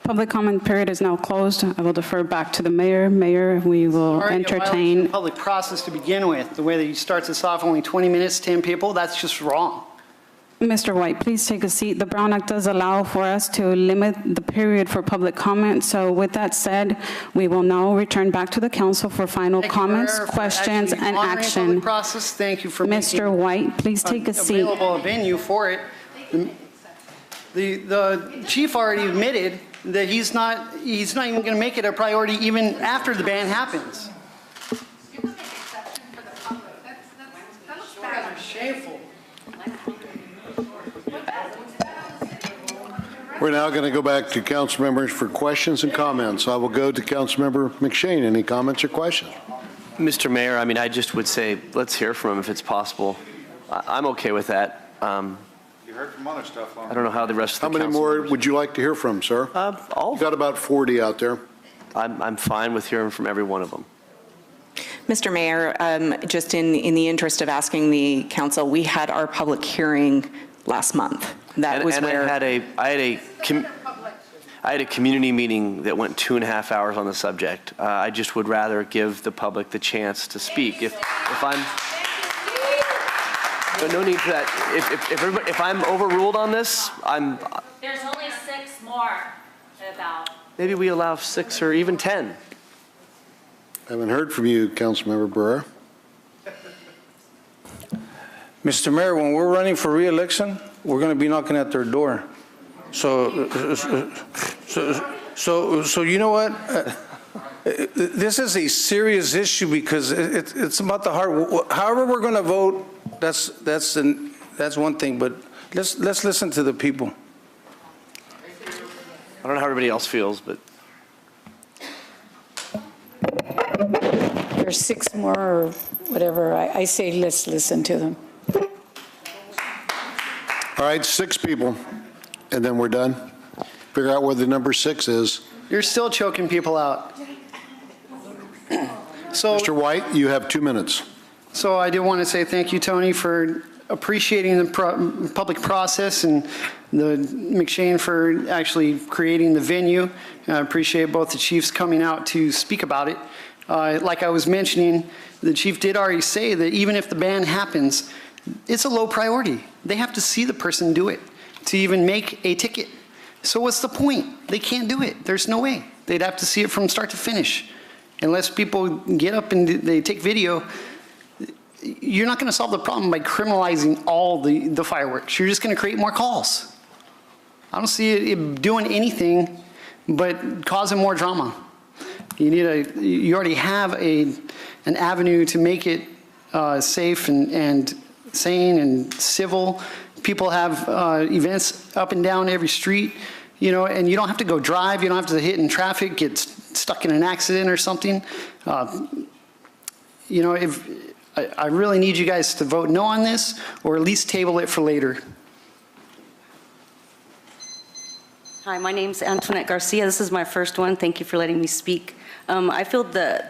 public comment period is now closed. I will defer back to the mayor. Mayor, we will entertain. The public process to begin with, the way that you start this off, only 20 minutes, 10 people, that's just wrong. Mr. White, please take a seat. The Brown Act does allow for us to limit the period for public comment. So with that said, we will now return back to the council for final comments, questions, and action. Public process. Thank you for Mr. White, please take a seat. Available a venue for it. The chief already admitted that he's not even going to make it a priority even after the ban happens. You can make exception for the public. That looks bad. Shameful. We're now going to go back to council members for questions and comments. I will go to Councilmember McShane. Any comments or questions? Mr. Mayor, I mean, I just would say let's hear from him if it's possible. I'm okay with that. You heard from other stuff. I don't know how the rest of the How many council more members. would you like to hear from, sir? All. You've got about 40 out there. I'm fine with hearing from every one of them. Mr. Mayor, just in the interest of asking the council, we had our public hearing last month. That was where I had a community meeting that went 2.5 hours on the subject. I just would rather give the public the chance to speak. If I'm, but no need for that. If I'm overruled on this, There's only 6 more about. Maybe we allow 6 or even 10. I haven't heard from you, Councilmember Burr. Mr. Mayor, when we're running for re-election, we're going to be knocking at their door. So you know what? This is a serious issue because it's about the heart. However we're going to vote, that's one thing. But let's listen to the people. I don't know how everybody else feels, but There's 6 more or whatever. I say let's listen to them. All right, 6 people, and then we're done. Figure out where the number 6 is. You're still choking people out. So, Mr. White, you have 2 minutes. So I do want to say thank you, Tony, for appreciating the public process and the McShane for actually creating the venue. I appreciate both the chiefs coming out to speak about it. Like I was mentioning, the chief did already say that even if the ban happens, it's a low priority. They have to see the person do it to even make a ticket. So what's the point? They can't do it. There's no way. They'd have to see it from start to finish. Unless people get up and they take video, you're not going to solve the problem by criminalizing all the fireworks. You're just going to create more calls. I don't see it doing anything but causing more drama. You already have an avenue to make it safe and sane and civil. People have events up and down every street, and you don't have to go drive. You don't have to hit in traffic, get stuck in an accident or something. I really need you guys to vote no on this, or at least table it for later. Hi, my name's Antoinette Garcia. This is my first one. Thank you for letting me speak. I feel the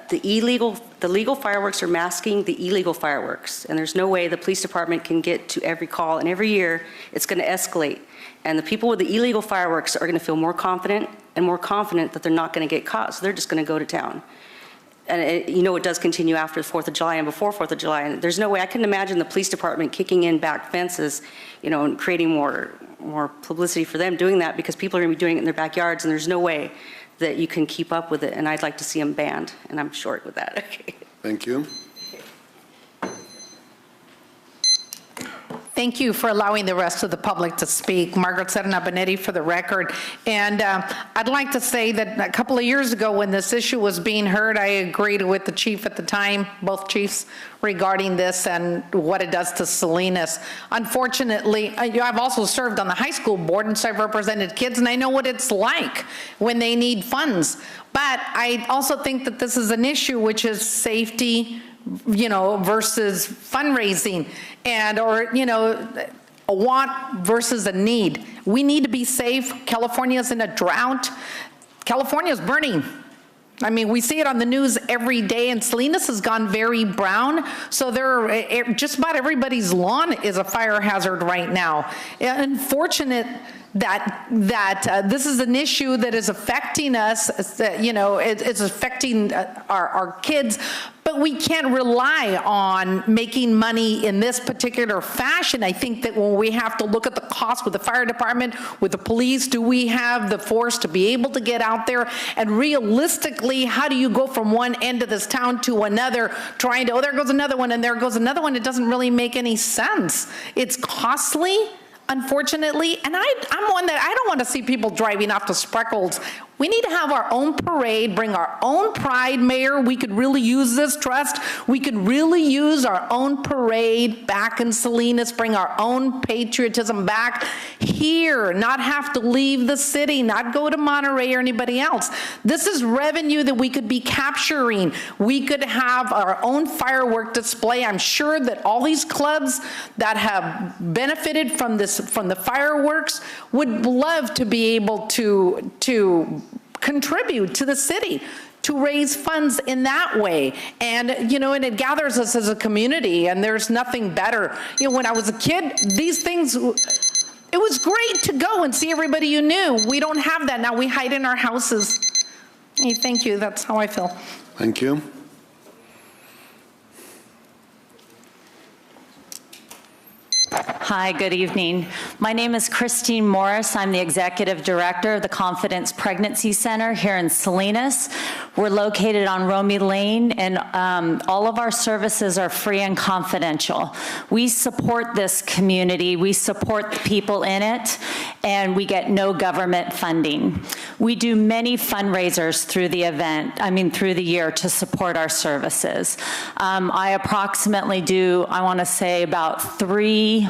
legal fireworks are masking the illegal fireworks, and there's no way the police department can get to every call, and every year it's going to escalate. And the people with the illegal fireworks are going to feel more confident that they're not going to get caught, so they're just going to go to town. And it does continue after the 4th of July and before 4th of July, and there's no way I can imagine the police department kicking in back fences, and creating more publicity for them doing that, because people are going to be doing it in their backyards, and there's no way that you can keep up with it, and I'd like to see them banned, and I'm short with that. Okay. Thank you. Thank you for allowing the rest of the public to speak. Margaret Serna Benetti for the record. And I'd like to say that a couple of years ago when this issue was being heard, I agreed with the chief at the time, both chiefs, regarding this and what it does to Salinas. Unfortunately, I've also served on the high school board, and so I've represented kids, and I know what it's like when they need funds. But I also think that this is an issue which is safety, versus fundraising, or a want versus a need. We need to be safe. California's in a drought. California's burning. I mean, we see it on the news every day, and Salinas has gone very brown. So just about everybody's lawn is a fire hazard right now. Unfortunate that this is an issue that is affecting us, it's affecting our kids, but we can't rely on making money in this particular fashion. I think that when we have to look at the cost with the fire department, with the police, do we have the force to be able to get out there? And realistically, how do you go from one end of this town to another, trying to, oh, there goes another one and there goes another one? It doesn't really make any sense. It's costly, unfortunately, and I'm one that I don't want to see people driving off to Spreckles. We need to have our own parade, bring our own pride, Mayor. We could really use this trust. We could really use our own parade back in Salinas, bring our own patriotism back here, not have to leave the city, not go to Monterey or anybody else. This is revenue that we could be capturing. We could have our own firework display. I'm sure that all these clubs that have benefited from this, from the fireworks, would love to be able to contribute to the city, to raise funds in that way. And, and it gathers us as a community, and there's nothing better. When I was a kid, these things, it was great to go and see everybody you knew. We don't have that now. We hide in our houses. Hey, thank you. That's how I feel. Thank you. Hi, good evening. My name is Christine Morris. I'm the Executive Director of the Confidence Pregnancy Center here in Salinas. We're located on Romy Lane, and all of our services are free and confidential. We support this community. We support the people in it, and we get no government funding. We do many fundraisers through the through the year to support our services. I approximately do, I want to say, about 3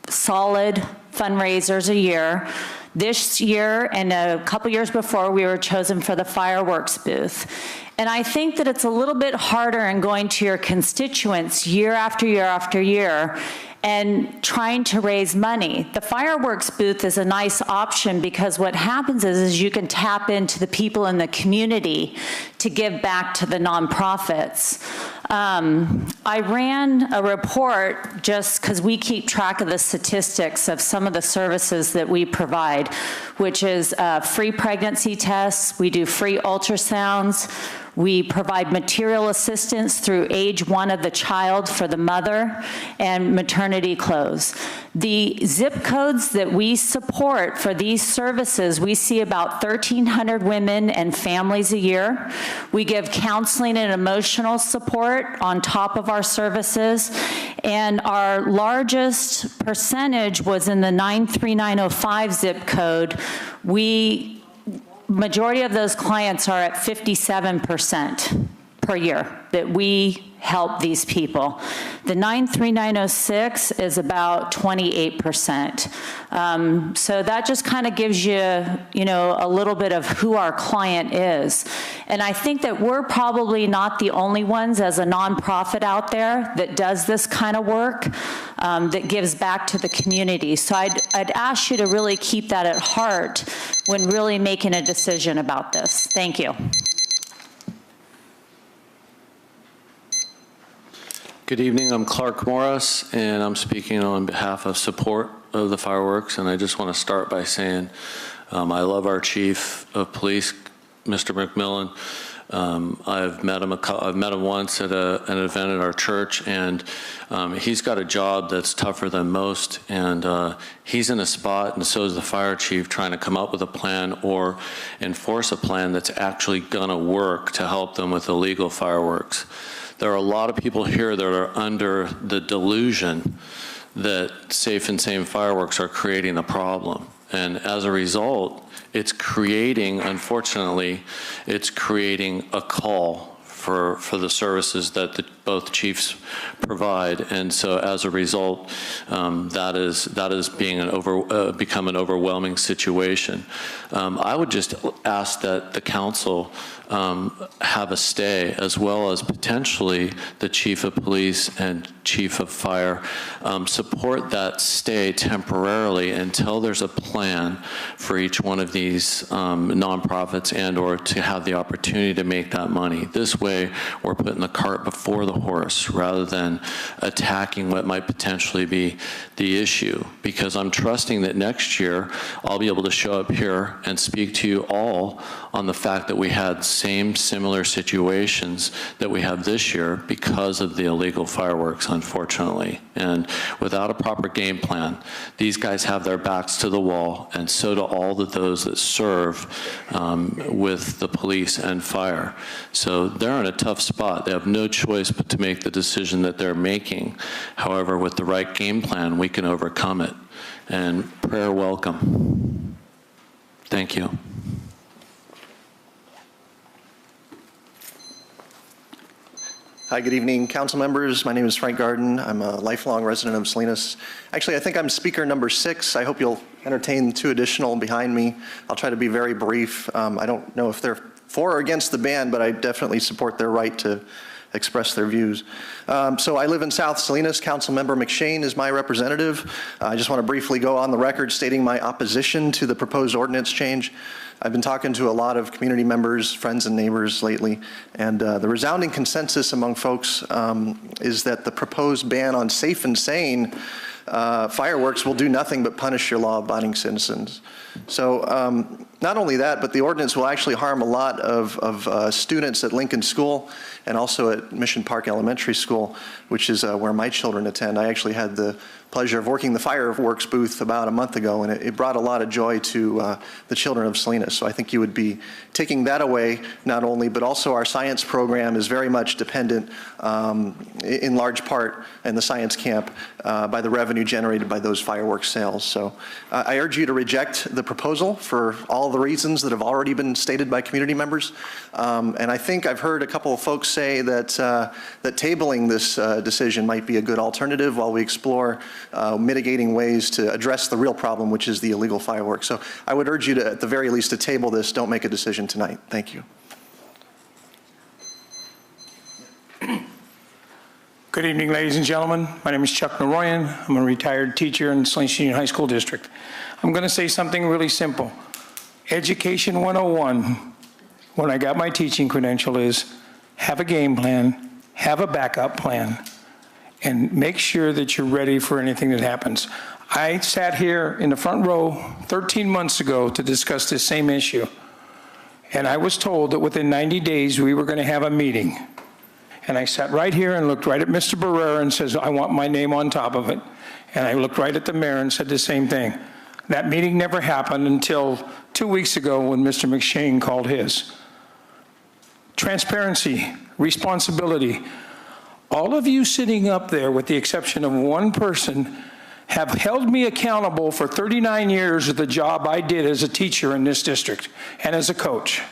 solid fundraisers a year. This year and a couple years before, we were chosen for the fireworks booth. And I think that it's a little bit harder in going to your constituents year after year after year and trying to raise money. The fireworks booth is a nice option because what happens is you can tap into the people in the community to give back to the nonprofits. I ran a report just because we keep track of the statistics of some of the services that we provide, which is free pregnancy tests, we do free ultrasounds, we provide material assistance through age 1 of the child for the mother, and maternity clothes. The zip codes that we support for these services, we see about 1,300 women and families a year. We give counseling and emotional support on top of our services, and our largest percentage was in the 93905 zip code. Majority of those clients are at 57% per year that we help these people. The 93906 is about 28%. So that just kind of gives you, a little bit of who our client is. And I think that we're probably not the only ones as a nonprofit out there that does this kind of work, that gives back to the community. So I'd ask you to really keep that at heart when really making a decision about this. Thank you. Good evening, I'm Clark Morris, and I'm speaking on behalf of support of the fireworks, and I just want to start by saying I love our Chief of Police, Mr. McMillan. I've met him once at an event at our church, and he's got a job that's tougher than most, and he's in a spot, and so is the fire chief, trying to come up with a plan or enforce a plan that's actually going to work to help them with illegal fireworks. There are a lot of people here that are under the delusion that safe and sane fireworks are creating a problem. And as a result, it's creating, unfortunately, it's creating a call for the services that both chiefs provide. And so as a result, that is being become an overwhelming situation. I would just ask that the council have a stay, as well as potentially the chief of police and chief of fire support that stay temporarily until there's a plan for each one of these nonprofits and or to have the opportunity to make that money. This way way we're putting the cart before the horse rather than attacking what might potentially be the issue. Because I'm trusting that next year I'll be able to show up here and speak to you all on the fact that we had similar situations that we have this year because of the illegal fireworks, unfortunately. And without a proper game plan, these guys have their backs to the wall, and so do all of those that serve with the police and fire. So they're in a tough spot. They have no choice but to make the decision that they're making. However, with the right game plan, we can overcome it. And prayer welcome. Thank you. Hi, good evening, council members. My name is Frank Garden. I'm a lifelong resident of Salinas. Actually, I think I'm speaker number 6. I hope you'll entertain 2 additional behind me. I'll try to be very brief. I don't know if they're for or against the ban, but I definitely support their right to express their views. So I live in South Salinas. Councilmember McShane is my representative. I just want to briefly go on the record stating my opposition to the proposed ordinance change. I've been talking to a lot of community members, friends and neighbors lately, and the resounding consensus among folks is that the proposed ban on safe and sane fireworks will do nothing but punish your law-abiding citizens. So not only that, but the ordinance will actually harm a lot of students at Lincoln School and also at Mission Park Elementary School, which is where my children attend. I actually had the pleasure of working the fireworks booth about a month ago, and it brought a lot of joy to the children of Salinas. So I think you would be taking that away, not only, but also our science program is very much dependent in large part in the science camp by the revenue generated by those fireworks sales. So I urge you to reject the proposal for all the reasons that have already been stated by community members. And I think I've heard a couple of folks say that, that tabling this decision might be a good alternative while we explore mitigating ways to address the real problem, which is the illegal fireworks. So I would urge you to, at the very least, to table this. Don't make a decision tonight. Thank you. Good evening, ladies and gentlemen. My name is Chuck Naroyan. I'm a retired teacher in the Salinas Union High School District. I'm going to say something really simple. Education 101, when I got my teaching credential, is have a game plan, have a backup plan, and make sure that you're ready for anything that happens. I sat here in the front row 13 months ago to discuss this same issue, and I was told that within 90 days we were going to have a meeting. And I sat right here and looked right at Mr. Barrera and says, I want my name on top of it. And I looked right at the mayor and said the same thing. That meeting never happened until 2 weeks ago when Mr. McShane called his. Transparency, responsibility. All of you sitting up there, with the exception of one person, have held me accountable for 39 years of the job I did as a teacher in this district and as a coach.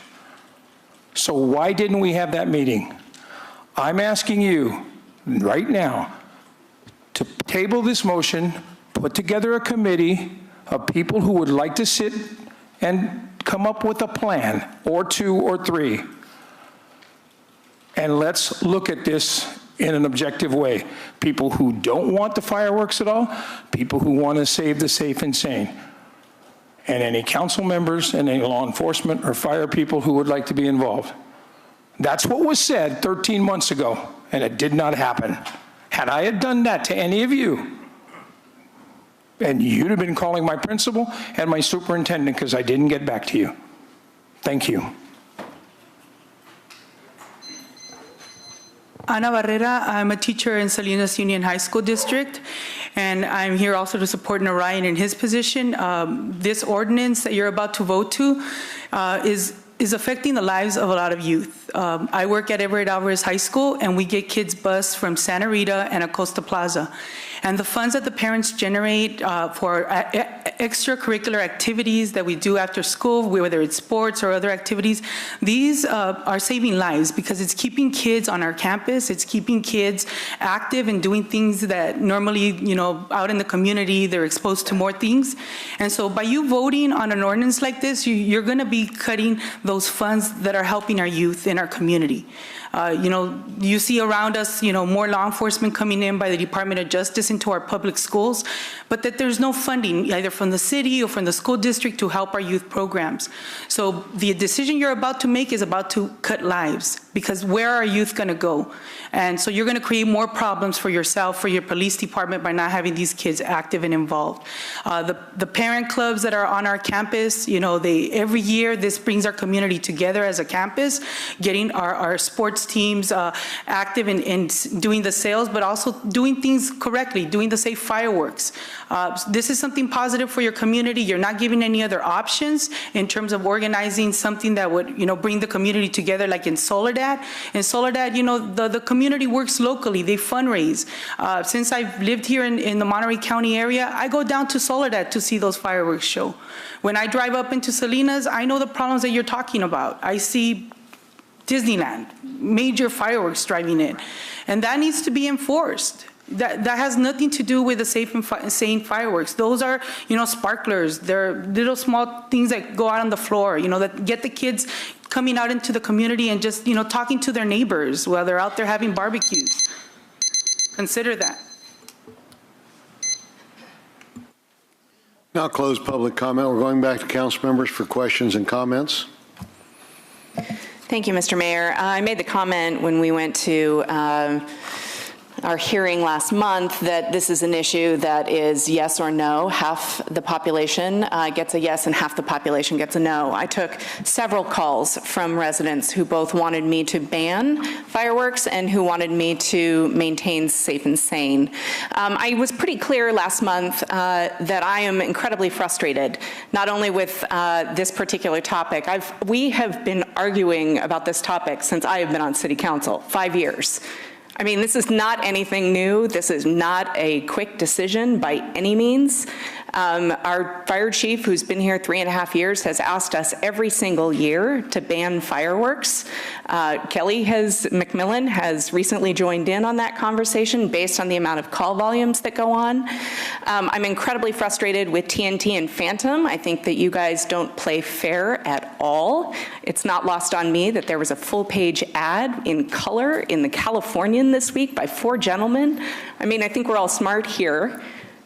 So why didn't we have that meeting? I'm asking you right now to table this motion, put together a committee of people who would like to sit and come up with a plan, or 2 or 3. And let's look at this in an objective way. People who don't want the fireworks at all, people who want to save the safe and sane, and any council members and any law enforcement or fire people who would like to be involved. That's what was said 13 months ago, and it did not happen. Had I had done that to any of you, and you'd have been calling my principal and my superintendent because I didn't get back to you. Thank you. Ana Barrera, I'm a teacher in Salinas Union High School District, and I'm here also to support Narayan in his position. This ordinance that you're about to vote to is affecting the lives of a lot of youth. I work at Everett Alvarez High School, and we get kids bused from Santa Rita and Acosta Plaza. And the funds that the parents generate for extracurricular activities that we do after school, whether it's sports or other activities, these are saving lives because it's keeping kids on our campus, it's keeping kids active and doing things that normally, you know, out in the community, they're exposed to more things. And so by you voting on an ordinance like this, you're gonna be cutting those funds that are helping our youth in our community. You see around us, more law enforcement coming in by the Department of Justice into our public schools, but that there's no funding either from the city or from the school district to help our youth programs. So the decision you're about to make is about to cut lives, because where are youth going to go? And so you're going to create more problems for yourself, for your police department, by not having these kids active and involved. The parent clubs that are on our campus, every year this brings our community together as a campus, getting our sports teams active in doing the sales, but also doing things correctly, doing the safe fireworks. This is something positive for your community. You're not giving any other options in terms of organizing something that would, bring the community together, like in Soledad. In Soledad, the community works locally. They fundraise. Since I've lived here in the Monterey County area, I go down to Soledad to see those fireworks show. When I drive up into Salinas, I know the problems that you're talking about. I see Disneyland, major fireworks driving in, and that needs to be enforced. That has nothing to do with the safe and sane fireworks. Those are, sparklers. They're little small things that go out on the floor, that get the kids coming out into the community and just, talking to their neighbors while they're out there having barbecues. Consider that. Now close public comment. We're going back to council members for questions and comments. Thank you, Mr. Mayor. I made the comment when we went to our hearing last month that this is an issue that is yes or no. Half the population gets a yes and half the population gets a no. I took several calls from residents who both wanted me to ban fireworks and who wanted me to maintain safe and sane. I was pretty clear last month that I am incredibly frustrated, not only with this particular topic. We have been arguing about this topic since I have been on city council, 5 years. I mean, this is not anything new. This is not a quick decision by any means. Our fire chief, who's been here 3.5 years, has asked us every single year to ban fireworks. Kelly McMillan has recently joined in on that conversation based on the amount of call volumes that go on. I'm incredibly frustrated with TNT and Phantom. I think that you guys don't play fair at all. It's not lost on me that there was a full-page ad in color in the Californian this week by 4 gentlemen. I mean, I think we're all smart here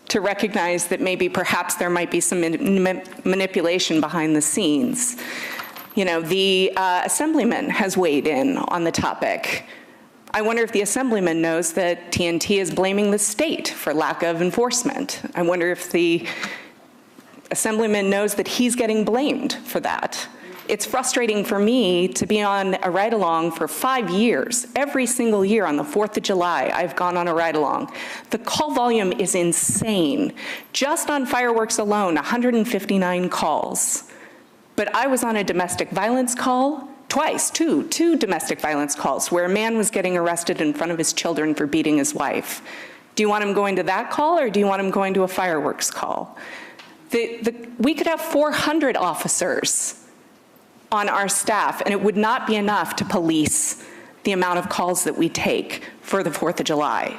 to recognize that maybe perhaps there might be some manipulation behind the scenes. The assemblyman has weighed in on the topic. I wonder if the assemblyman knows that TNT is blaming the state for lack of enforcement. I wonder if the assemblyman knows that he's getting blamed for that. It's frustrating for me to be on a ride-along for 5 years. Every single year on the 4th of July, I've gone on a ride-along. The call volume is insane. Just on fireworks alone, 159 calls. But I was on a domestic violence call twice, two domestic violence calls, where a man was getting arrested in front of his children for beating his wife. Do you want him going to that call, or do you want him going to a fireworks call? We could have 400 officers on our staff, and it would not be enough to police the amount of calls that we take for the 4th of July.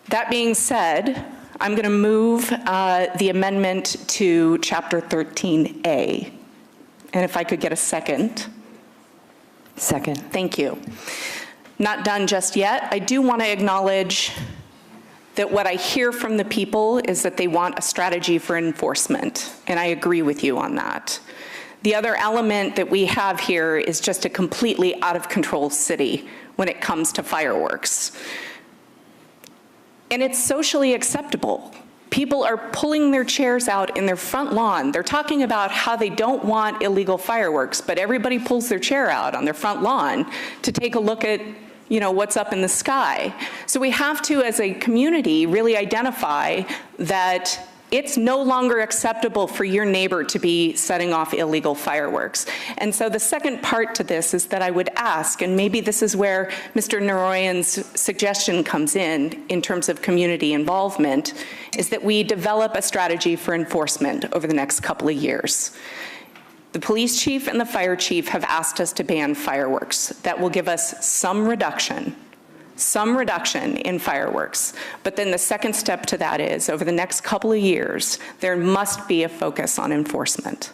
That being said, I'm going to move the amendment to Chapter 13A. And if I could get a second. Second. Thank you. Not done just yet. I do want to acknowledge that what I hear from the people is that they want a strategy for enforcement, and I agree with you on that. The other element that we have here is just a completely out-of-control city when it comes to fireworks. And it's socially acceptable. People are pulling their chairs out in their front lawn. They're talking about how they don't want illegal fireworks, but everybody pulls their chair out on their front lawn to take a look at what's up in the sky. So we have to, as a community, really identify that it's no longer acceptable for your neighbor to be setting off illegal fireworks. And so the second part to this is that I would ask, and maybe this is where Mr. Naroyan's suggestion comes in terms of community involvement, is that we develop a strategy for enforcement over the next couple of years. The police chief and the fire chief have asked us to ban fireworks. That will give us some reduction in fireworks. But then the second step to that is, over the next couple of years, there must be a focus on enforcement.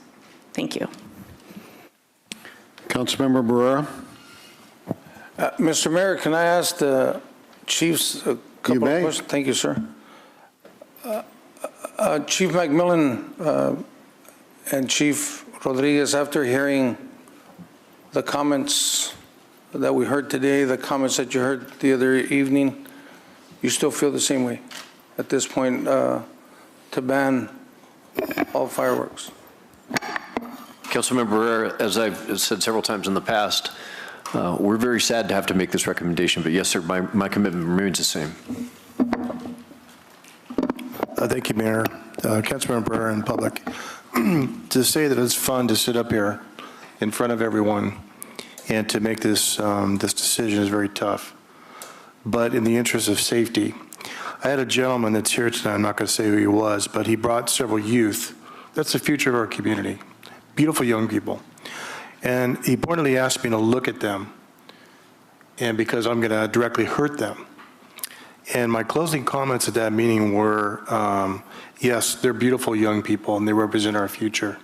Thank you. Councilmember Barrera. Mr. Mayor, can I ask the chiefs a couple of questions? Thank you, sir. Chief McMillan and Chief Rodriguez, after hearing the comments that we heard today, the comments that you heard the other evening, you still feel the same way at this point to ban all fireworks? Councilmember Barrera, as I've said several times in the past, we're very sad to have to make this recommendation, but yes, sir, my commitment remains the same. Thank you, Mayor. Councilmember Barrera and public. To say that it's fun to sit up here in front of everyone and to make this decision is very tough. But in the interest of safety, I had a gentleman that's here tonight, I'm not going to say who he was, but he brought several youth. That's the future of our community. Beautiful young people. And he pointedly asked me to look at them, and because I'm going to directly hurt them. And my closing comments at that meeting were, yes, they're beautiful young people and they represent our future.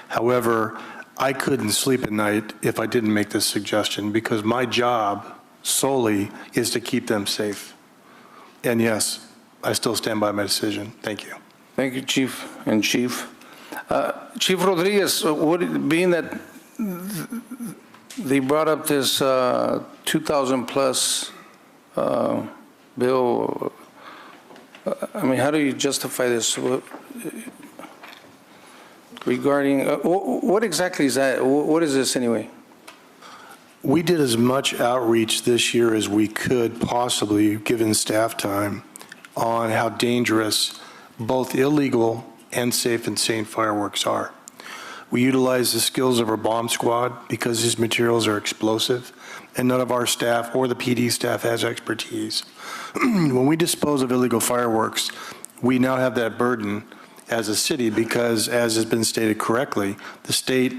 However, I couldn't sleep at night if I didn't make this suggestion, because my job solely is to keep them safe. And yes, I still stand by my decision. Thank you. Thank you, Chief and Chief. Chief Rodriguez, being that they brought up this 2,000 plus bill, I mean, how do you justify this regarding, what exactly is that? What is this anyway? We did as much outreach this year as we could possibly, given staff time, on how dangerous both illegal and safe and sane fireworks are. We utilize the skills of our bomb squad because these materials are explosive, and none of our staff or the PD staff has expertise. When we dispose of illegal fireworks, we now have that burden as a city because, as has been stated correctly, the state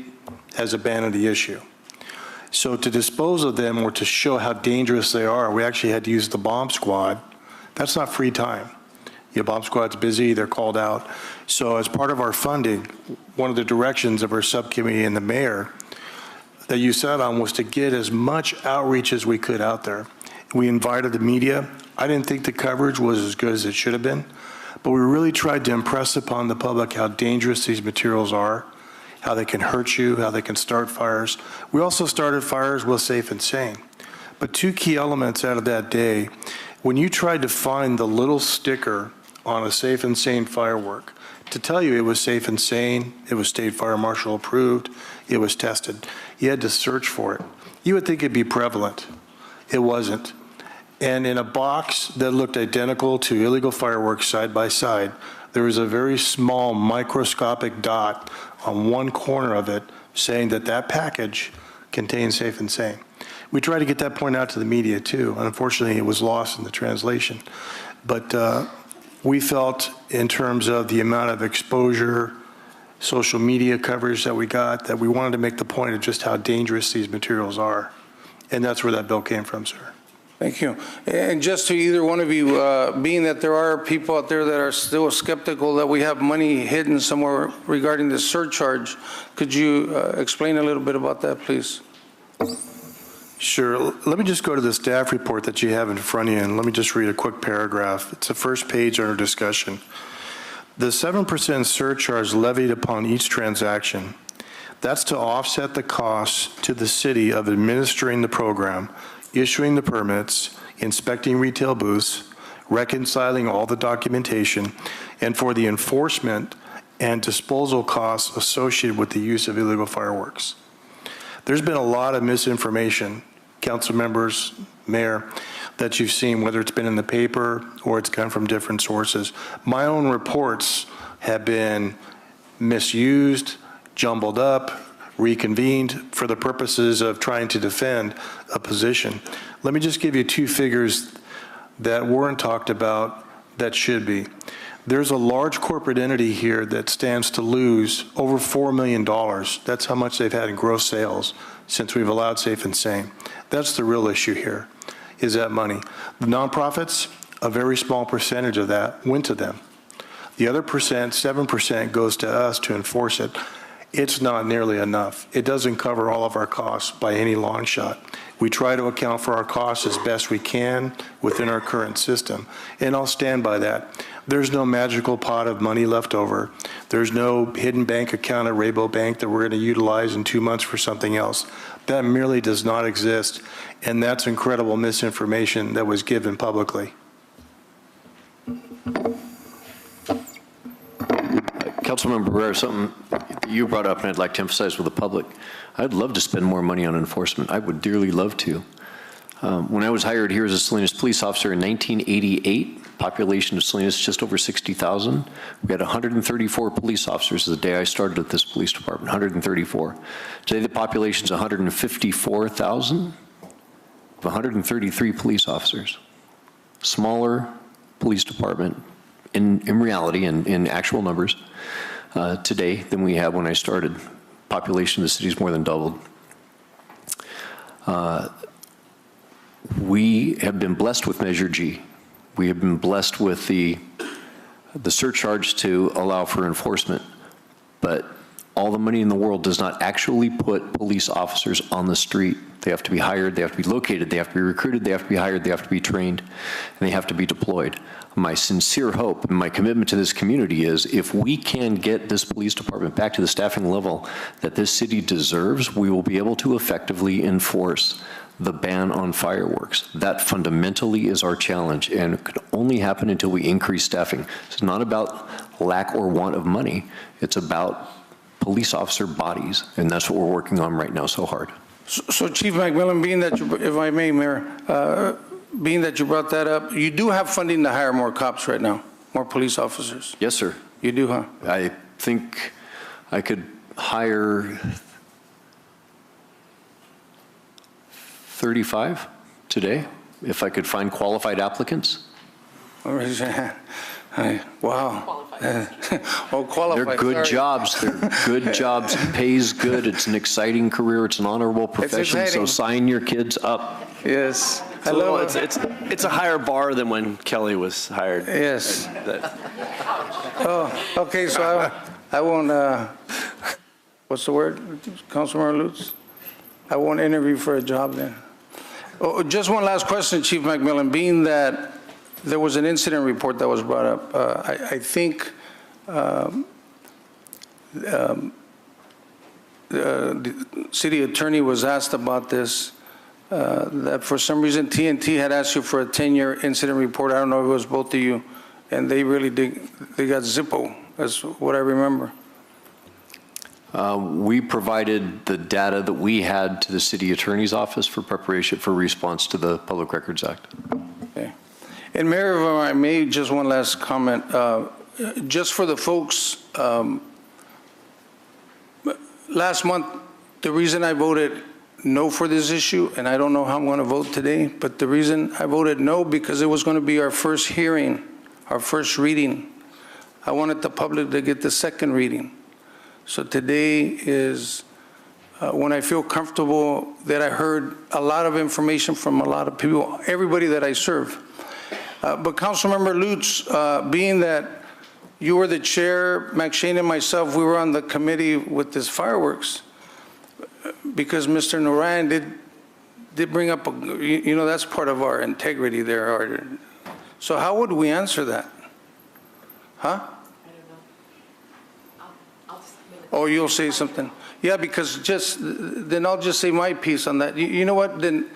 has abandoned the issue. So to dispose of them or to show how dangerous they are, we actually had to use the bomb squad. That's not free time. Your bomb squad's busy, they're called out. So as part of our funding, one of the directions of our subcommittee and the mayor that you sat on was to get as much outreach as we could out there. We invited the media. I didn't think the coverage was as good as it should have been, but we really tried to impress upon the public how dangerous these materials are, how they can hurt you, how they can start fires. We also started fires with safe and sane. But two key elements out of that day, when you tried to find the little sticker on a safe and sane firework to tell you it was safe and sane, it was state fire marshal approved, it was tested, you had to search for it. You would think it'd be prevalent. It wasn't. And in a box that looked identical to illegal fireworks side by side, there was a very small microscopic dot on one corner of it saying that that package contains safe and sane. We tried to get that point out to the media too, and unfortunately it was lost in the translation. But we felt, in terms of the amount of exposure, social media coverage that we got, that we wanted to make the point of just how dangerous these materials are. And that's where that bill came from, sir. Thank you. And just to either one of you, being that there are people out there that are still skeptical that we have money hidden somewhere regarding the surcharge, could you explain a little bit about that, please? Sure. Let me just go to the staff report that you have in front of you, and let me just read a quick paragraph. It's the first page under discussion. The 7% surcharge levied upon each transaction, that's to offset the costs to the city of administering the program, issuing the permits, inspecting retail booths, reconciling all the documentation, and for the enforcement and disposal costs associated with the use of illegal fireworks. There's been a lot of misinformation, council members, mayor, that you've seen, whether it's been in the paper or it's come from different sources. My own reports have been misused, jumbled up, reconvened for the purposes of trying to defend a position. Let me just give you two figures that weren't talked about that should be. There's a large corporate entity here that stands to lose over $4 million. That's how much they've had in gross sales since we've allowed safe and sane. That's the real issue here, is that money. The nonprofits, a very small percentage of that went to them. The other percent, 7%, goes to us to enforce it. it's not nearly enough. It doesn't cover all of our costs by any long shot. We try to account for our costs as best we can within our current system, and I'll stand by that. There's no magical pot of money left over. There's no hidden bank account at Rabobank that we're going to utilize in 2 months for something else. That merely does not exist, and that's incredible misinformation that was given publicly. Councilmember Barrera, something that you brought up and I'd like to emphasize with the public. I'd love to spend more money on enforcement. I would dearly love to. When I was hired here as a Salinas police officer in 1988, population of Salinas just over 60,000. We had 134 police officers the day I started at this police department, 134. Today the population is 154,000, 133 police officers. Smaller police department in reality and in actual numbers today than we had when I started. Population of the city's more than doubled. We have been blessed with Measure G. We have been blessed with the surcharge to allow for enforcement, but all the money in the world does not actually put police officers on the street. They have to be hired, they have to be located, they have to be recruited, they have to be hired, they have to be trained, and they have to be deployed. My sincere hope and my commitment to this community is if we can get this police department back to the staffing level that this city deserves, we will be able to effectively enforce the ban on fireworks. That fundamentally is our challenge, and it could only happen until we increase staffing. It's not about lack or want of money. It's about police officer bodies, and that's what we're working on right now so hard. So Chief McMillan, being that you, if I may, Mayor, being that you brought that up, you do have funding to hire more cops right now, more police officers. Yes, sir. You do, huh? I think I could hire 35 today if I could find qualified applicants. Wow. Oh, qualified. They're good jobs. They're good jobs. Pays good. It's an exciting career. It's an honorable profession. So sign your kids up. Yes. I love it. It's a higher bar than when Kelly was hired. Yes. Oh, okay. So I won't. What's the word, Councilmember Lutz? I won't interview for a job then. Oh, just one last question, Chief McMillan. Being that there was an incident report that was brought up, I think the city attorney was asked about this, that for some reason TNT had asked you for a 10-year incident report. I don't know if it was both of you, and they really did. They got Zippo. That's what I remember. We provided the data that we had to the city attorney's office for preparation for response to the Public Records Act. Okay. And Mayor, if I may, just one last comment. Just for the folks, last month, the reason I voted no for this issue, and I don't know how I'm going to vote today, but the reason I voted no, because it was going to be our first hearing, our first reading. I wanted the public to get the second reading. So today is when I feel comfortable that I heard a lot of information from a lot of people, everybody that I serve. But Councilmember Lutz, being that you were the chair, McShane and myself, we were on the committee with this fireworks, because Mr. Narayan did bring up, you know, that's part of our integrity there. So how would we answer that? Huh? Oh, you'll say something. Yeah, because then I'll just say my piece on that. You know what, then,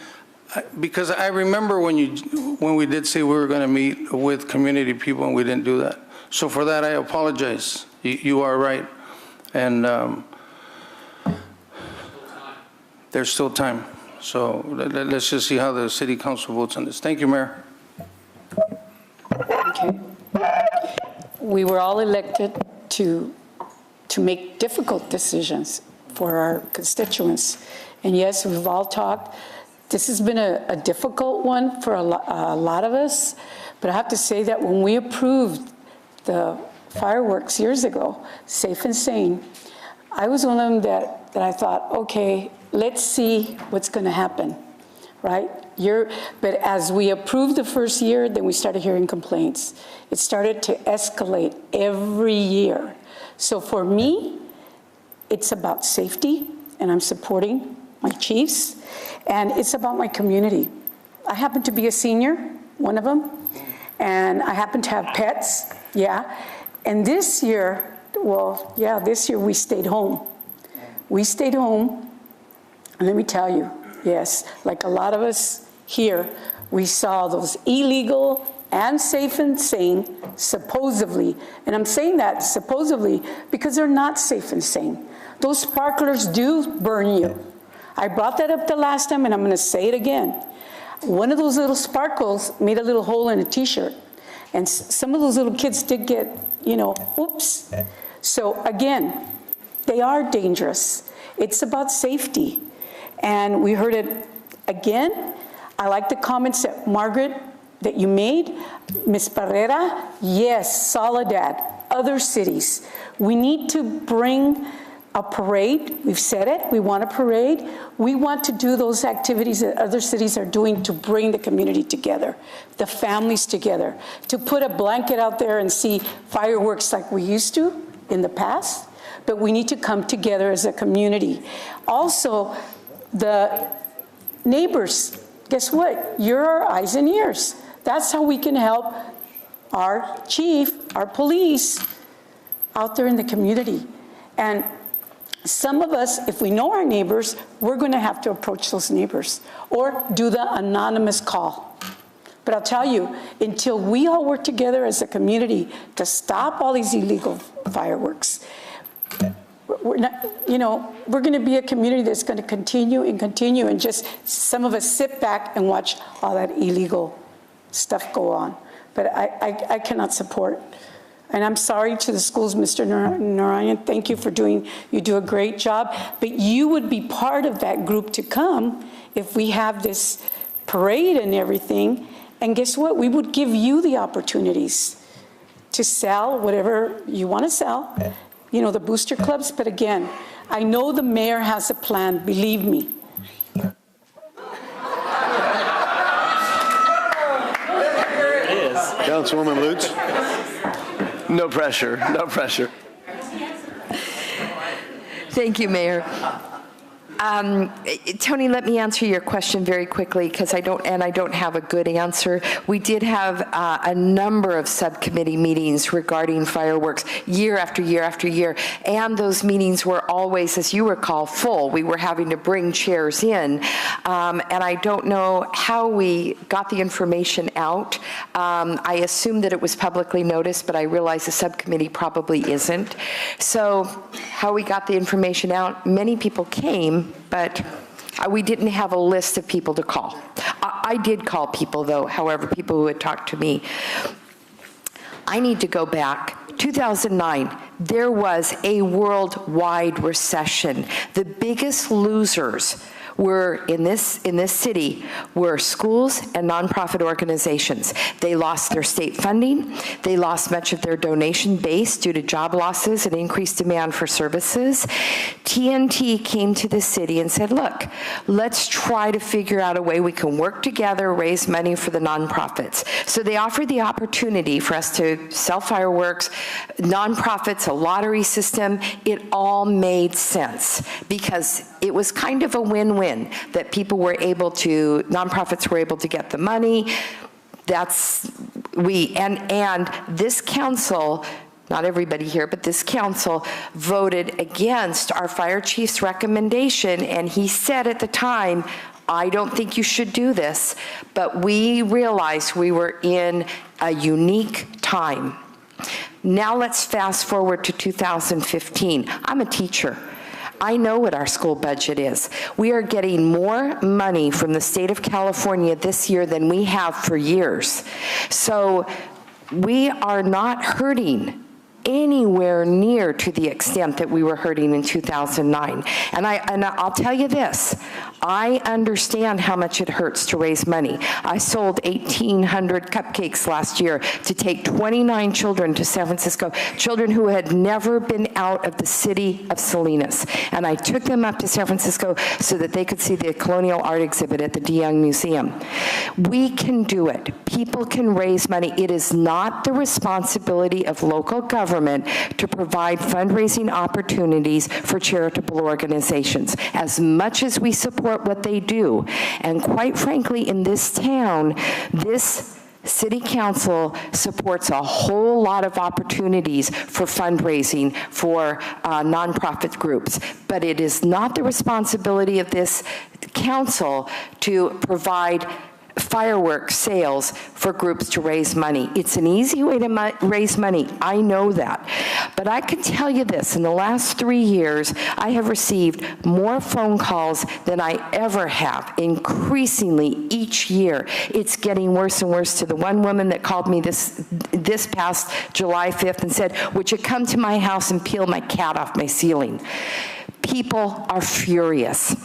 because I remember when we did say we were going to meet with community people and we didn't do that. So for that, I apologize. You are right. And there's still time. So let's just see how the city council votes on this. Thank you, Mayor. Okay. We were all elected to make difficult decisions for our constituents. And yes, we've all talked. This has been a difficult one for a lot of us, but I have to say that when we approved the fireworks years ago, safe and sane, I was one of them that I thought, okay, let's see what's going to happen, right? But as we approved the first year, then we started hearing complaints. It started to escalate every year. So for me, It's about safety, and I'm supporting my chiefs, and it's about my community. I happen to be a senior, one of them, and I happen to have pets, yeah. And this year, well, yeah, this year we stayed home. We stayed home, and let me tell you, yes, like a lot of us here, we saw those illegal and safe and sane, supposedly, and I'm saying that supposedly because they're not safe and sane. Those sparklers do burn you. I brought that up the last time, and I'm gonna say it again. One of those little sparkles made a little hole in a t-shirt, and some of those little kids did get, you know, oops. So again, they are dangerous. It's about safety. And we heard it again. I like the comments that Margaret, that you made. Ms. Barrera, yes, Soledad, other cities. We need to bring a parade. We've said it, we want a parade. We want to do those activities that other cities are doing to bring the community together, the families together, to put a blanket out there and see fireworks like we used to in the past, but we need to come together as a community. Also, the neighbors, guess what? You're our eyes and ears. That's how we can help our chief, our police out there in the community. And some of us, if we know our neighbors, we're going to have to approach those neighbors or do the anonymous call. But I'll tell you, until we all work together as a community to stop all these illegal fireworks, we're not, you know, we're going to be a community that's going to continue and just some of us sit back and watch all that illegal stuff go on. But I cannot support. And I'm sorry to the schools, Mr. Narayan, thank you for you do a great job. But you would be part of that group to come if we have this parade and everything. And guess what? We would give you the opportunities to sell whatever you want to sell, you know, the booster clubs. But again, I know the mayor has a plan, believe me. Councilwoman Lutz. No pressure, no pressure. Thank you, Mayor. Tony, let me answer your question very quickly because I don't have a good answer. We did have a number of subcommittee meetings regarding fireworks year after year after year, and those meetings were always, as you recall, full. We were having to bring chairs in, and I don't know how we got the information out. I assumed that it was publicly noticed, but I realize the subcommittee probably isn't. So how we got the information out, many people came, but we didn't have a list of people to call. I did call people, though, however, people who had talked to me. I need to go back. 2009, there was a worldwide recession. The biggest losers were in this city were schools and nonprofit organizations. They lost their state funding. They lost much of their donation base due to job losses and increased demand for services. TNT came to the city and said, look, let's try to figure out a way we can work together, raise money for the nonprofits. So they offered the opportunity for us to sell fireworks, nonprofits, a lottery system. It all made sense because it was kind of a win-win that people were able to, nonprofits were able to get the money. And this council, not everybody here, but this council voted against our fire chief's recommendation, and he said at the time, I don't think you should do this, but we realized we were in a unique time. Now let's fast forward to 2015. I'm a teacher. I know what our school budget is. We are getting more money from the state of California this year than we have for years. So we are not hurting anywhere near to the extent that we were hurting in 2009. And I'll tell you this, I understand how much it hurts to raise money. I sold 1,800 cupcakes last year to take 29 children to San Francisco, children who had never been out of the city of Salinas. And I took them up to San Francisco so that they could see the colonial art exhibit at the DeYoung Museum. We can do it. People can raise money. It is not the responsibility of local government to provide fundraising opportunities for charitable organizations. As much as we support what they do, and quite frankly, in this town, this City Council supports a whole lot of opportunities for fundraising for nonprofit groups, but it is not the responsibility of this council to provide fireworks sales for groups to raise money. It's an easy way to raise money. I know that. But I can tell you this, in the last 3 years, I have received more phone calls than I ever have, increasingly each year. It's getting worse and worse. To the one woman that called me this past July 5th and said, would you come to my house and peel my cat off my ceiling? People are furious.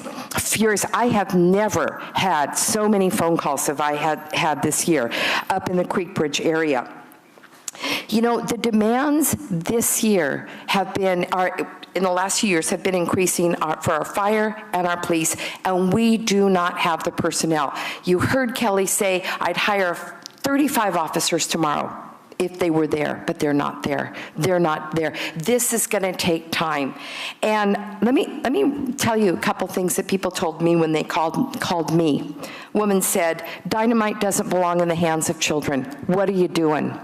Furious. I have never had so many phone calls as I had this year up in the Creek Bridge area. You know, the demands this year in the last few years have been increasing for our fire and our police, and we do not have the personnel. You heard Kelly say, I'd hire 35 officers tomorrow if they were there, but they're not there. They're not there. This is going to take time. And let me tell you a couple things that people told me when they called me. Woman said, dynamite doesn't belong in the hands of children. What are you doing?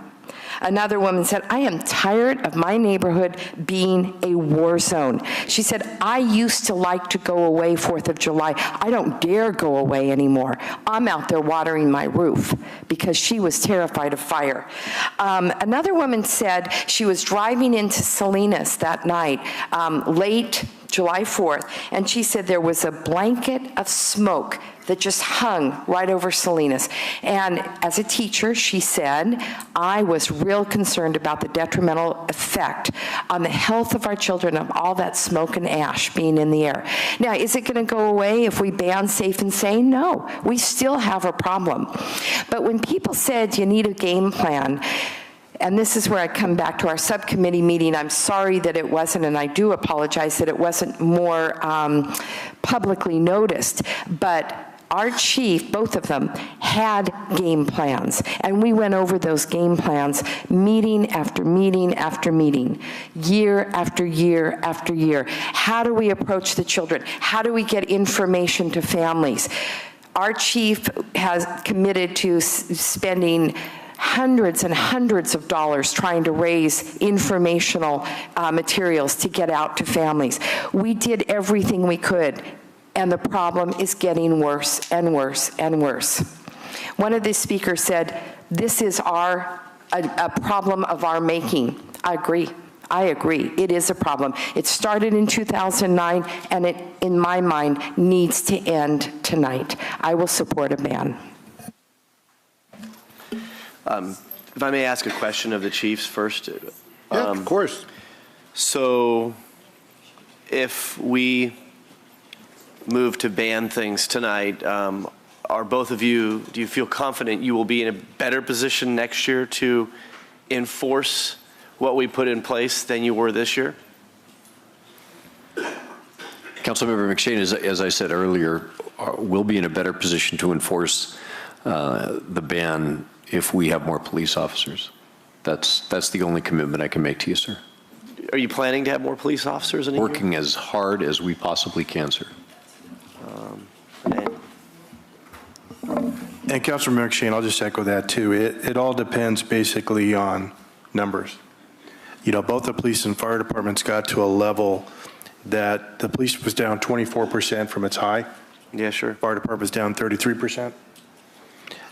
Another woman said, I am tired of my neighborhood being a war zone. She said, I used to like to go away 4th of July. I don't dare go away anymore. I'm out there watering my roof because she was terrified of fire. Another woman said she was driving into Salinas that night, late July 4th, and she said there was a blanket of smoke that just hung right over Salinas. And as a teacher, she said, I was real concerned about the detrimental effect on the health of our children of all that smoke and ash being in the air. Now, is it going to go away if we ban Safe and Sane? No, we still have a problem. But when people said you need a game plan, and this is where I come back to our subcommittee meeting. I'm sorry that it wasn't, and I do apologize that it wasn't more publicly noticed, but our chief, both of them, had game plans, and we went over those game plans meeting after meeting after meeting, year after year after year. How do we approach the children? How do we get information to families? Our chief has committed to spending hundreds and hundreds of dollars trying to raise informational materials to get out to families. We did everything we could, and the problem is getting worse and worse and worse. One of the speakers said, this is a problem of our making. I agree. I agree. It is a problem. It started in 2009, and it, in my mind, needs to end tonight. I will support a ban. If I may ask a question of the chiefs first. Yeah, of course. So if we move to ban things tonight, are both of you, do you feel confident you will be in a better position next year to enforce what we put in place than you were this year? Councilmember McShane, as I said earlier, we'll be in a better position to enforce the ban if we have more police officers. That's the only commitment I can make to you, sir. Are you planning to have more police officers in a year? Working as hard as we possibly can, sir. And Councilor McShane, I'll just echo that too. It all depends basically on numbers. You know, both the police and fire departments got to a level that the police was down 24% from its high. Yeah, sure. Fire department was down 33%.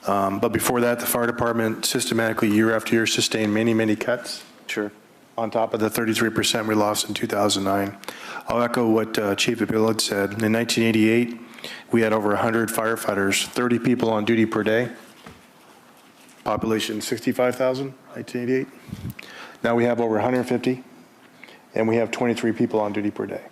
But before that, the fire department systematically year after year sustained many, many cuts. Sure. On top of the 33% we lost in 2009. I'll echo what Chief Abillard said. In 1988, we had over 100 firefighters, 30 people on duty per day. Population 65,000, 1988. Now we have over 150, and we have 23 people on duty per day.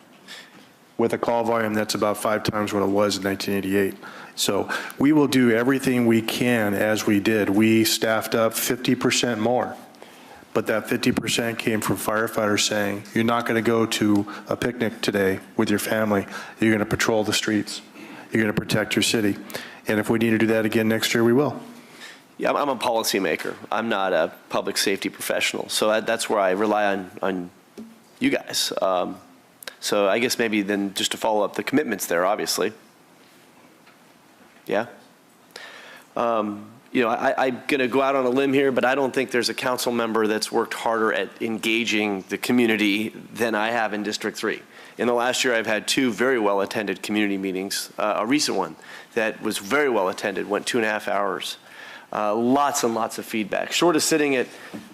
with a call volume that's about 5 times what it was in 1988. So we will do everything we can as we did. We staffed up 50% more, but that 50% came from firefighters saying, you're not going to go to a picnic today with your family. You're going to patrol the streets. You're going to protect your city. And if we need to do that again next year, we will. Yeah, I'm a policymaker. I'm not a public safety professional. So that's where I rely on you guys. So I guess maybe then just to follow up the commitments there, obviously. Yeah. You know, I'm going to go out on a limb here, but I don't think there's a council member that's worked harder at engaging the community than I have in District 3. In the last year, I've had 2 very well-attended community meetings. A recent one that was very well-attended, went 2.5 hours. Lots and lots of feedback. Short of sitting at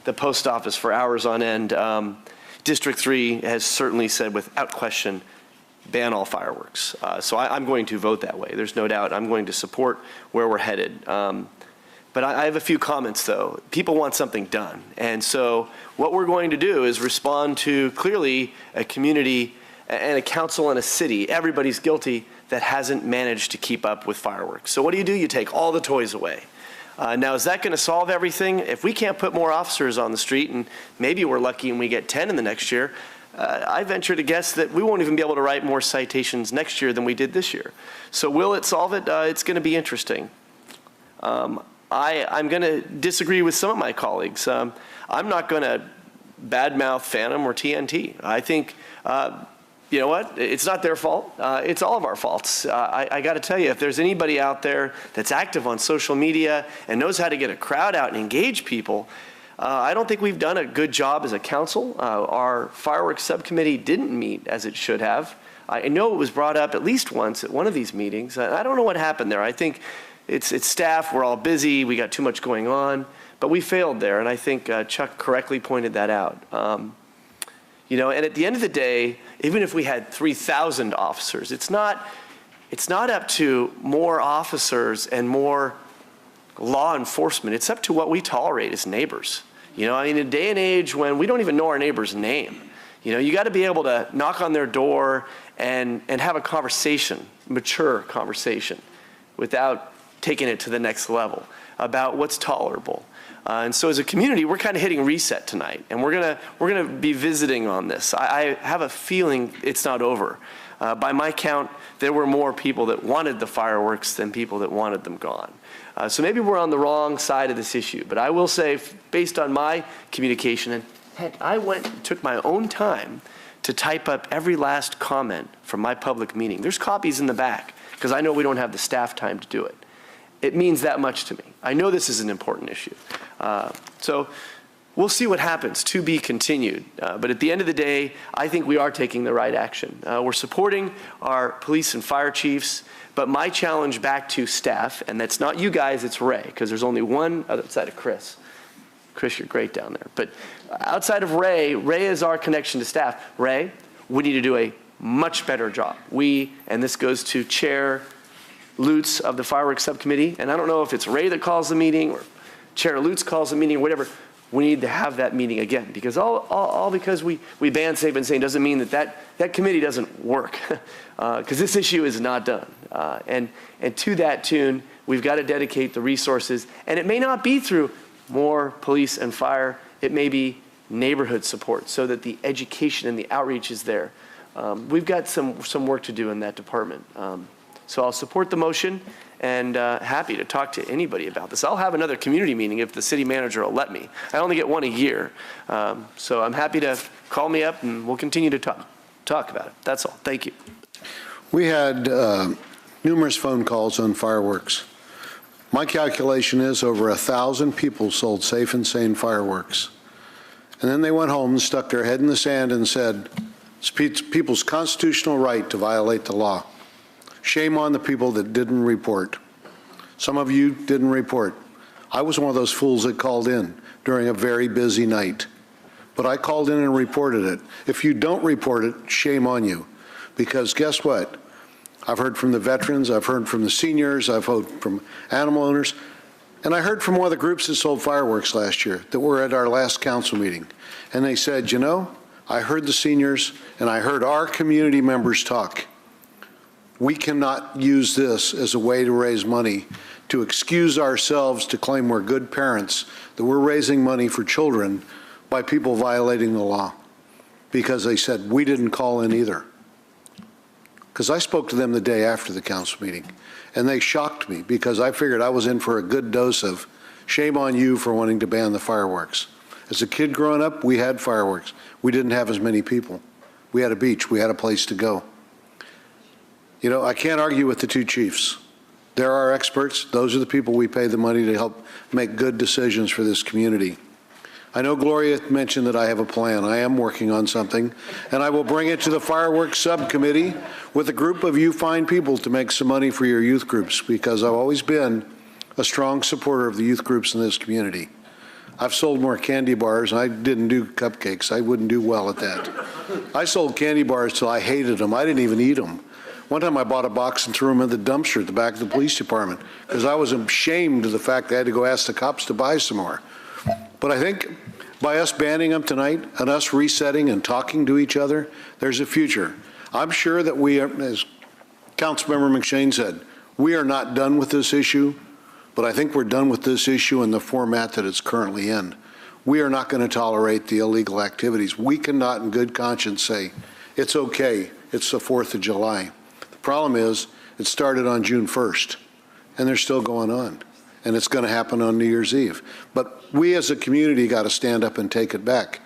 the post office for hours on end, District 3 has certainly said without question, ban all fireworks. So I'm going to vote that way. There's no doubt. I'm going to support where we're headed. But I have a few comments, though. People want something done. And so what we're going to do is respond to clearly a community and a council and a city, everybody's guilty, that hasn't managed to keep up with fireworks. So what do? You take all the toys away. Now, is that going to solve everything? If we can't put more officers on the street, and maybe we're lucky and we get 10 in the next year, I venture to guess that we won't even be able to write more citations next year than we did this year. So will it solve it? It's going to be interesting. I'm going to disagree with some of my colleagues. I'm not going to badmouth Phantom or TNT. I think, you know what? It's not their fault. It's all of our faults. I got to tell you, if there's anybody out there that's active on social media and knows how to get a crowd out and engage people, I don't think we've done a good job as a council. Our fireworks subcommittee didn't meet as it should have. I know it was brought up at least once at one of these meetings. I don't know what happened there. I think it's staff. We're all busy. We got too much going on. But we failed there, and I think Chuck correctly pointed that out. You know, and at the end of the day, even if we had 3,000 officers, it's not up to more officers and more law enforcement. It's up to what we tolerate as neighbors. You know, I mean, in a day and age when we don't even know our neighbor's name, you know, you got to be able to knock on their door and have a conversation, mature conversation, without taking it to the next level about what's tolerable. And so as a community, we're kind of hitting reset tonight, and we're gonna be visiting on this. I have a feeling it's not over. By my count, there were more people that wanted the fireworks than people that wanted them gone. So maybe we're on the wrong side of this issue, but I will say, based on my communication, and heck, I took my own time to type up every last comment from my public meeting. There's copies in the back, because I know we don't have the staff time to do it. It means that much to me. I know this is an important issue. So we'll see what happens, to be continued. But at the end of the day, I think we are taking the right action. We're supporting our police and fire chiefs, but my challenge back to staff, and that's not you guys, it's Ray, because there's only one outside of Chris. Chris, you're great down there. But outside of Ray is our connection to staff. Ray, we need to do a much better job. And this goes to Chair Lutz of the Fireworks Subcommittee, and I don't know if it's Ray that calls the meeting or Chair Lutz calls the meeting or whatever. We need to have that meeting again, because all because we ban safe and sane doesn't mean that committee doesn't work, because this issue is not done. And to that tune, we've got to dedicate the resources, and it may not be through more police and fire. It may be neighborhood support so that the education and the outreach is there. We've got some work to do in that department. So I'll support the motion, and happy to talk to anybody about this. I'll have another community meeting if the city manager will let me. I only get one a year. So I'm happy to call me up, and we'll continue to talk about it. That's all. Thank you. We had numerous phone calls on fireworks. My calculation is over 1,000 people sold safe and sane fireworks. And then they went home and stuck their head in the sand and said, it's people's constitutional right to violate the law. Shame on the people that didn't report. Some of you didn't report. I was one of those fools that called in during a very busy night. But I called in and reported it. If you don't report it, shame on you. Because guess what? I've heard from the veterans, I've heard from the seniors, I've heard from animal owners, and I heard from one of the groups that sold fireworks last year that were at our last council meeting. And they said, you know, I heard the seniors and I heard our community members talk. We cannot use this as a way to raise money, to excuse ourselves to claim we're good parents, that we're raising money for children by people violating the law because they said, we didn't call in either. Because I spoke to them the day after the council meeting, and they shocked me because I figured I was in for a good dose of shame on you for wanting to ban the fireworks. As a kid growing up, we had fireworks. We didn't have as many people. We had a beach. We had a place to go. You know, I can't argue with the two chiefs. They're our experts. Those are the people we pay the money to help make good decisions for this community. I know Gloria mentioned that I have a plan. I am working on something, and I will bring it to the fireworks subcommittee with a group of you fine people to make some money for your youth groups, because I've always been a strong supporter of the youth groups in this community. I've sold more candy bars, and I didn't do cupcakes. I wouldn't do well at that. I sold candy bars till I hated them. I didn't even eat them. One time I bought a box and threw them in the dumpster at the back of the police department because I was ashamed of the fact that I had to go ask the cops to buy some more. But I think by us banning them tonight and us resetting and talking to each other, there's a future. I'm sure that we are, as Councilmember McShane said, we are not done with this issue, but I think we're done with this issue in the format that it's currently in. We are not going to tolerate the illegal activities. We cannot in good conscience say, it's okay, it's the 4th of July. The problem is, it started on June 1st, and they're still going on. And it's going to happen on New Year's Eve. But we as a community got to stand up and take it back.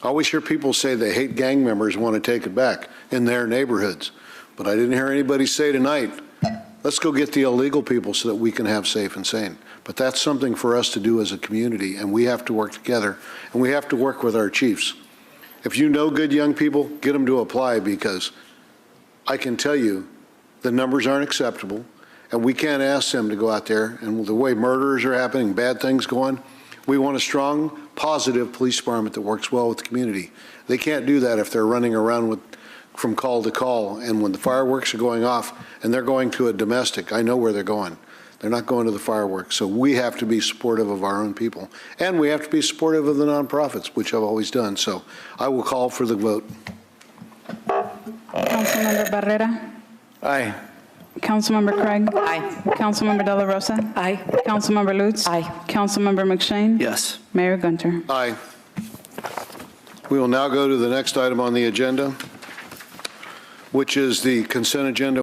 I always hear people say they hate gang members, want to take it back in their neighborhoods. But I didn't hear anybody say tonight, let's go get the illegal people so that we can have safe and sane. But that's something for us to do as a community, and we have to work together, and we have to work with our chiefs. If you know good young people, get them to apply, because I can tell you the numbers aren't acceptable. And we can't ask them to go out there, and the way murders are happening, bad things going, we want a strong, positive police department that works well with the community. They can't do that if they're running around from call to call, and when the fireworks are going off and they're going to a domestic, I know where they're going. They're not going to the fireworks. So we have to be supportive of our own people, and we have to be supportive of the nonprofits, which I've always done. So I will call for the vote. Councilmember Barrera? Aye. Councilmember Craig? Aye. Councilmember De La Rosa? Aye. Councilmember Lutz? Aye. Councilmember McShane? Yes. Mayor Gunter? Aye. We will now go to the next item on the agenda, which is the consent agenda.